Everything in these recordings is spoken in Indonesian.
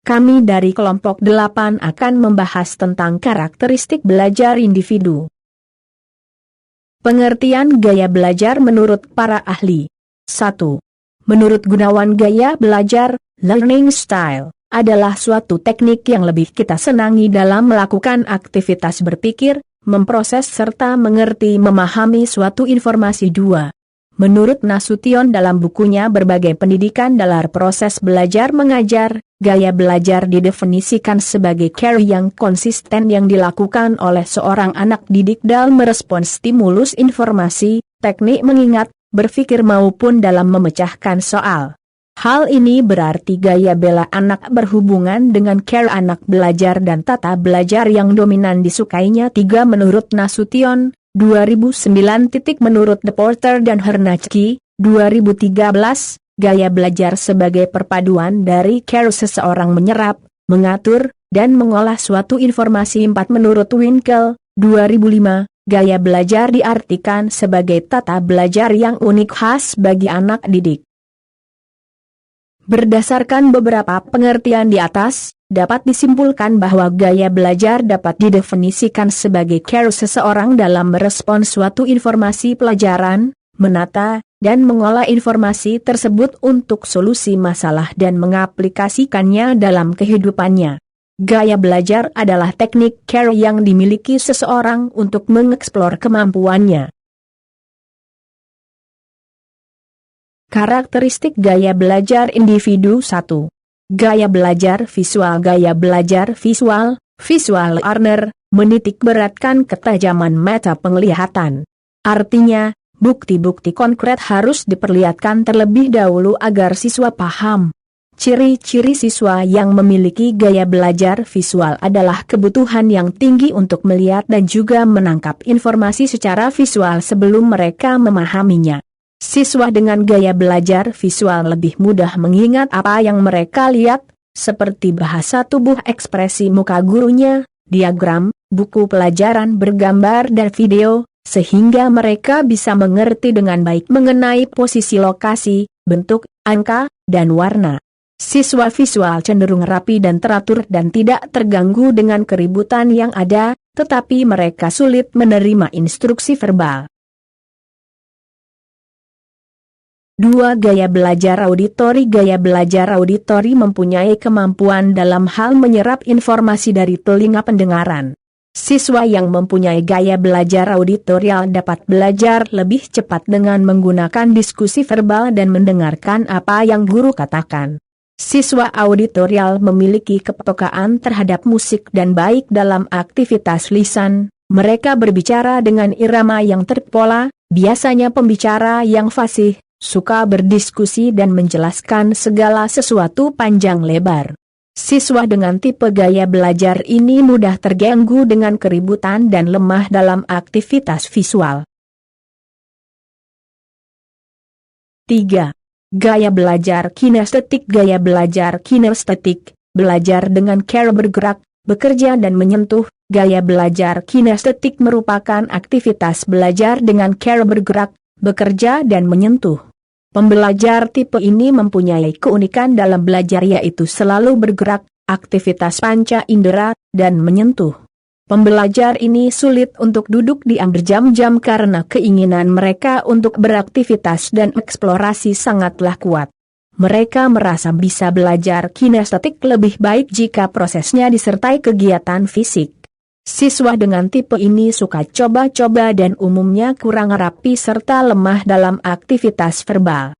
Kami dari kelompok 8 akan membahas tentang karakteristik belajar individu. Pengertian gaya belajar menurut para ahli. 1. Menurut Gunawan, gaya belajar, learning style, adalah suatu teknik yang lebih kita senangi dalam melakukan aktivitas berpikir, memproses serta mengerti memahami suatu informasi. 2. Menurut Nasution dalam bukunya Berbagai Pendidikan dalam Proses Belajar Mengajar, gaya belajar didefinisikan sebagai cara yang konsisten yang dilakukan oleh seorang anak didik dalam merespons stimulus informasi, teknik mengingat, berpikir maupun dalam memecahkan soal. Hal ini berarti gaya bela anak berhubungan dengan cara anak belajar dan tata belajar yang dominan disukainya. 3. Menurut Nasution, 2009. Menurut De Porter dan Hernachki, 2013, gaya belajar sebagai perpaduan dari cara seseorang menyerap, mengatur, dan mengolah suatu informasi. 4. Menurut Winkel, 2005, gaya belajar diartikan sebagai tata belajar yang unik khas bagi anak didik. Berdasarkan beberapa pengertian di atas, dapat disimpulkan bahwa gaya belajar dapat didefinisikan sebagai cara seseorang dalam merespons suatu informasi pelajaran, menata, dan mengolah informasi tersebut untuk solusi masalah dan mengaplikasikannya dalam kehidupannya. Gaya belajar adalah teknik cara yang dimiliki seseorang untuk mengeksplor kemampuannya. Karakteristik gaya belajar individu. 1. Gaya belajar visual. Gaya belajar visual, visual learner, menitik beratkan ketajaman mata penglihatan. Artinya, bukti-bukti konkret harus diperlihatkan terlebih dahulu agar siswa paham. Ciri-ciri siswa yang memiliki gaya belajar visual adalah kebutuhan yang tinggi untuk melihat dan juga menangkap informasi secara visual sebelum mereka memahaminya. Siswa dengan gaya belajar visual lebih mudah mengingat apa yang mereka lihat, seperti bahasa tubuh, ekspresi muka gurunya, diagram, buku pelajaran bergambar dan video, sehingga mereka bisa mengerti dengan baik mengenai posisi lokasi, bentuk, angka, dan warna. Siswa visual cenderung rapi dan teratur dan tidak terganggu dengan keributan yang ada, tetapi mereka sulit menerima instruksi verbal. 2. Gaya belajar auditori. Gaya belajar auditori mempunyai kemampuan dalam hal menyerap informasi dari telinga pendengaran. Siswa yang mempunyai gaya belajar auditorial dapat belajar lebih cepat dengan menggunakan diskusi verbal dan mendengarkan apa yang guru katakan. Siswa auditorial memiliki kepekaan terhadap musik dan baik dalam aktivitas lisan. Mereka berbicara dengan irama yang terpola, biasanya pembicara yang fasih, suka berdiskusi dan menjelaskan segala sesuatu panjang lebar. Siswa dengan tipe gaya belajar ini mudah terganggu dengan keributan dan lemah dalam aktivitas visual. 3. Gaya belajar kinestetik. Gaya belajar kinestetik, belajar dengan cara bergerak, bekerja dan menyentuh. Gaya belajar kinestetik merupakan aktivitas belajar dengan cara bergerak, bekerja dan menyentuh. Pembelajar tipe ini mempunyai keunikan dalam belajar yaitu selalu bergerak, aktivitas panca indera, dan menyentuh. Pembelajar ini sulit untuk duduk diam berjam-jam karena keinginan mereka untuk beraktivitas dan eksplorasi sangatlah kuat. Mereka merasa bisa belajar kinestetik lebih baik jika prosesnya disertai kegiatan fisik. Siswa dengan tipe ini suka coba-coba dan umumnya kurang rapi serta lemah dalam aktivitas verbal.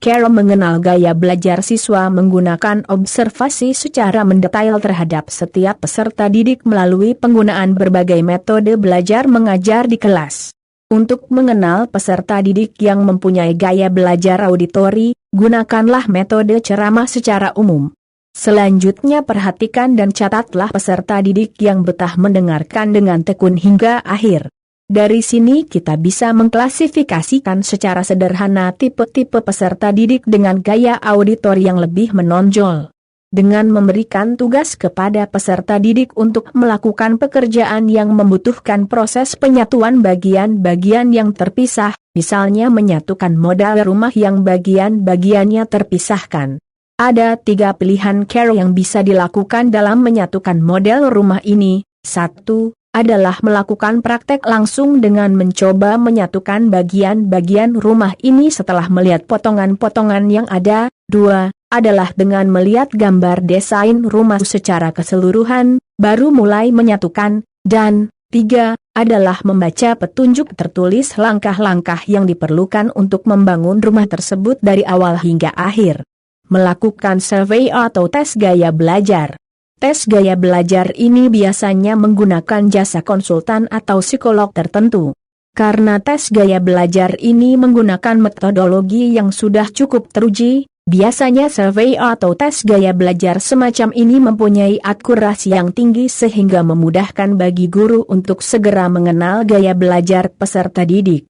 Cara mengenal gaya belajar. Siswa menggunakan observasi secara mendetail terhadap setiap peserta didik melalui penggunaan berbagai metode belajar mengajar di kelas. Untuk mengenal peserta didik yang mempunyai gaya belajar auditori, gunakanlah metode ceramah secara umum. Selanjutnya perhatikan dan catatlah peserta didik yang betah mendengarkan dengan tekun hingga akhir. Dari sini kita bisa mengklasifikasikan secara sederhana tipe-tipe peserta didik dengan gaya auditori yang lebih menonjol. Dengan memberikan tugas kepada peserta didik untuk melakukan pekerjaan yang membutuhkan proses penyatuan bagian-bagian yang terpisah, misalnya menyatukan modal rumah yang bagian-bagiannya terpisahkan. Ada 3 pilihan cara yang bisa dilakukan dalam menyatukan model rumah ini. 1. Adalah melakukan praktek langsung dengan mencoba menyatukan bagian-bagian rumah ini setelah melihat potongan-potongan yang ada. 2. Adalah dengan melihat gambar desain rumah secara keseluruhan, baru mulai menyatukan. Dan 3. Adalah membaca petunjuk tertulis langkah-langkah yang diperlukan untuk membangun rumah tersebut dari awal hingga akhir. Melakukan survei atau tes gaya belajar. Tes gaya belajar ini biasanya menggunakan jasa konsultan atau psikolog tertentu. Karena tes gaya belajar ini menggunakan metodologi yang sudah cukup teruji, biasanya survei atau tes gaya belajar semacam ini mempunyai akurasi yang tinggi sehingga memudahkan bagi guru untuk segera mengenal gaya belajar peserta didik.